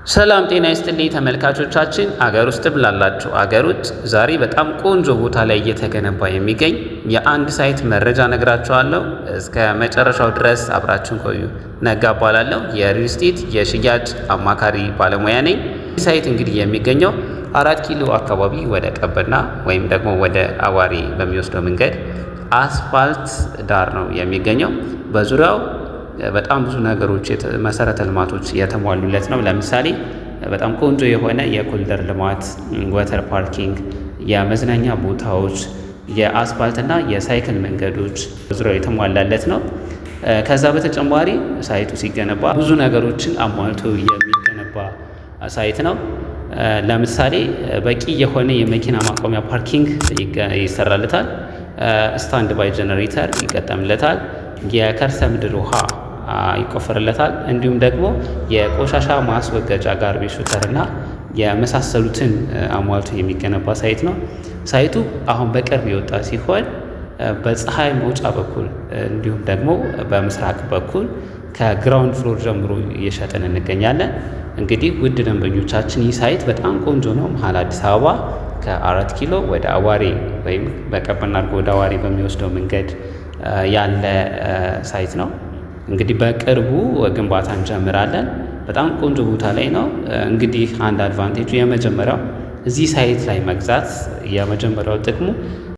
ሰላም ጤና ይስጥልኝ ተመልካቾቻችን፣ አገር ውስጥ ብላላችሁ አገር ውጭ ዛሬ በጣም ቆንጆ ቦታ ላይ እየተገነባ የሚገኝ የአንድ ሳይት መረጃ ነግራችኋለሁ። እስከ መጨረሻው ድረስ አብራችሁን ቆዩ። ነጋ እባላለሁ። የሪል ስቴት የሽያጭ አማካሪ ባለሙያ ነኝ። ይህ ሳይት እንግዲህ የሚገኘው 4 ኪሎ አካባቢ ወደ ቀበና ወይም ደግሞ ወደ አዋሪ በሚወስደው መንገድ አስፋልት ዳር ነው የሚገኘው። በዙሪያው በጣም ብዙ ነገሮች መሰረተ ልማቶች የተሟሉለት ነው። ለምሳሌ በጣም ቆንጆ የሆነ የኮሪደር ልማት፣ ወተር ፓርኪንግ፣ የመዝናኛ ቦታዎች፣ የአስፋልትና የሳይክል መንገዶች ዙሪያው የተሟላለት ነው። ከዛ በተጨማሪ ሳይቱ ሲገነባ ብዙ ነገሮችን አሟልቶ የሚገነባ ሳይት ነው። ለምሳሌ በቂ የሆነ የመኪና ማቆሚያ ፓርኪንግ ይሰራለታል። ስታንድ ባይ ጀነሬተር ይገጠምለታል። የከርሰ ምድር ውሃ ይቆፈርለታል። እንዲሁም ደግሞ የቆሻሻ ማስወገጃ ጋርቤጅ ሹተርና የመሳሰሉትን አሟልቶ የሚገነባ ሳይት ነው። ሳይቱ አሁን በቅርብ የወጣ ሲሆን በፀሐይ መውጫ በኩል እንዲሁም ደግሞ በምስራቅ በኩል ከግራውንድ ፍሎር ጀምሮ እየሸጥን እንገኛለን። እንግዲህ ውድ ደንበኞቻችን ይህ ሳይት በጣም ቆንጆ ነው። መሀል አዲስ አበባ ከ4 ኪሎ ወደ አዋሪ ወይም በቀበና አድርጎ ወደ አዋሪ በሚወስደው መንገድ ያለ ሳይት ነው። እንግዲህ በቅርቡ ግንባታ እንጀምራለን። በጣም ቆንጆ ቦታ ላይ ነው። እንግዲህ አንድ አድቫንቴጁ የመጀመሪያው እዚህ ሳይት ላይ መግዛት የመጀመሪያው ጥቅሙ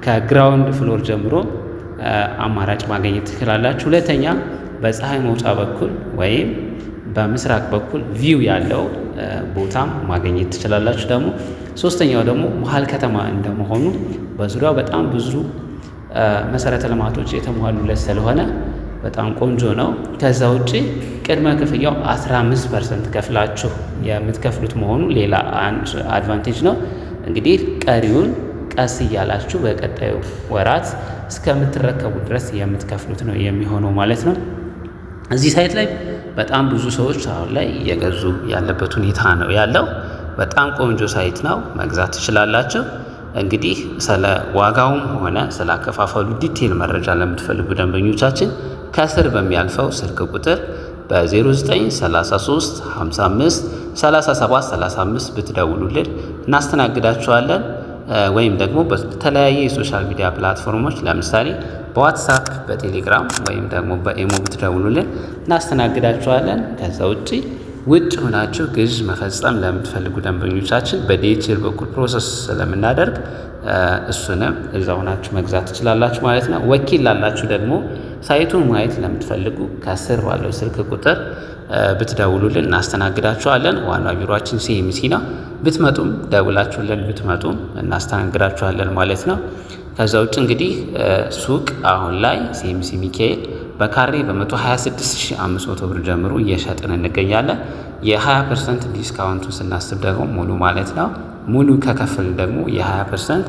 ከግራውንድ ፍሎር ጀምሮ አማራጭ ማግኘት ትችላላችሁ። ሁለተኛ በፀሐይ መውጫ በኩል ወይም በምስራቅ በኩል ቪው ያለው ቦታም ማግኘት ትችላላችሁ። ደግሞ ሶስተኛው ደግሞ መሀል ከተማ እንደመሆኑ በዙሪያው በጣም ብዙ መሰረተ ልማቶች የተሟሉለት ስለሆነ በጣም ቆንጆ ነው። ከዛ ውጪ ቅድመ ክፍያው 15% ከፍላችሁ የምትከፍሉት መሆኑ ሌላ አንድ አድቫንቴጅ ነው። እንግዲህ ቀሪውን ቀስ እያላችሁ በቀጣዩ ወራት እስከምትረከቡ ድረስ የምትከፍሉት ነው የሚሆነው ማለት ነው። እዚህ ሳይት ላይ በጣም ብዙ ሰዎች አሁን ላይ እየገዙ ያለበት ሁኔታ ነው ያለው። በጣም ቆንጆ ሳይት ነው፣ መግዛት ትችላላችሁ። እንግዲህ ስለ ዋጋውም ሆነ ስለ አከፋፈሉ ዲቴል መረጃ ለምትፈልጉ ደንበኞቻችን ከስር በሚያልፈው ስልክ ቁጥር በ0933 55 37 35 ብትደውሉልን እናስተናግዳችኋለን። ወይም ደግሞ በተለያየ የሶሻል ሚዲያ ፕላትፎርሞች ለምሳሌ በዋትሳፕ፣ በቴሌግራም ወይም ደግሞ በኢሞ ብትደውሉልን እናስተናግዳችኋለን። ከዛ ውጪ ውጭ ሆናችሁ ግዥ መፈጸም ለምትፈልጉ ደንበኞቻችን በዲኤችኤል በኩል ፕሮሰስ ስለምናደርግ እሱንም እዛው ሆናችሁ መግዛት ትችላላችሁ ማለት ነው። ወኪል ላላችሁ ደግሞ ሳይቱን ማየት ለምትፈልጉ ከስር ባለው ስልክ ቁጥር ብትደውሉልን እናስተናግዳችኋለን። ዋናው ቢሮአችን ሲኤምሲ ነው። ብትመጡም ደውላችሁልን ብትመጡም እናስተናግዳችኋለን ማለት ነው። ከዛ ውጭ እንግዲህ ሱቅ አሁን ላይ ሲኤምሲ ሚካኤል በካሬ በ126,500 ብር ጀምሮ እየሸጥን እንገኛለን። የ20% ዲስካውንቱን ስናስብ ደግሞ ሙሉ ማለት ነው። ሙሉ ከከፍል ደግሞ የ20%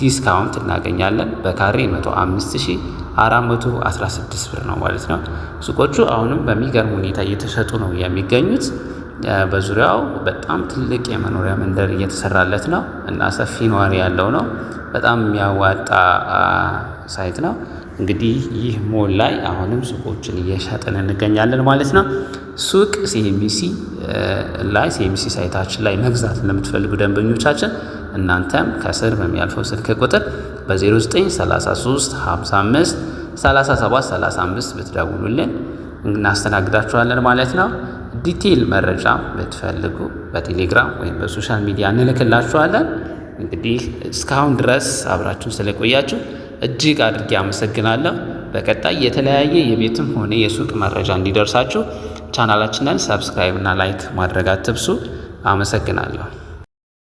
ዲስካውንት እናገኛለን። በካሬ 105,416 ብር ነው ማለት ነው። ሱቆቹ አሁንም በሚገርም ሁኔታ እየተሸጡ ነው የሚገኙት። በዙሪያው በጣም ትልቅ የመኖሪያ መንደር እየተሰራለት ነው እና ሰፊ ነዋሪ ያለው ነው። በጣም የሚያዋጣ ሳይት ነው። እንግዲህ ይህ ሞል ላይ አሁንም ሱቆችን እየሸጥን እንገኛለን ማለት ነው። ሱቅ ሲኤምሲ ላይ ሲኤምሲ ሳይታችን ላይ መግዛት ለምትፈልጉ ደንበኞቻችን እናንተም ከስር በሚያልፈው ስልክ ቁጥር በ0933 55 37 35 ብትደውሉልን እናስተናግዳችኋለን ማለት ነው። ዲቴል መረጃ ብትፈልጉ በቴሌግራም ወይም በሶሻል ሚዲያ እንልክላችኋለን። እንግዲህ እስካሁን ድረስ አብራችሁን ስለቆያችሁ እጅግ አድርጌ አመሰግናለሁ። በቀጣይ የተለያየ የቤትም ሆነ የሱቅ መረጃ እንዲደርሳችሁ ቻናላችንን ሰብስክራይብ እና ላይክ ማድረግ አትርሱ። አመሰግናለሁ።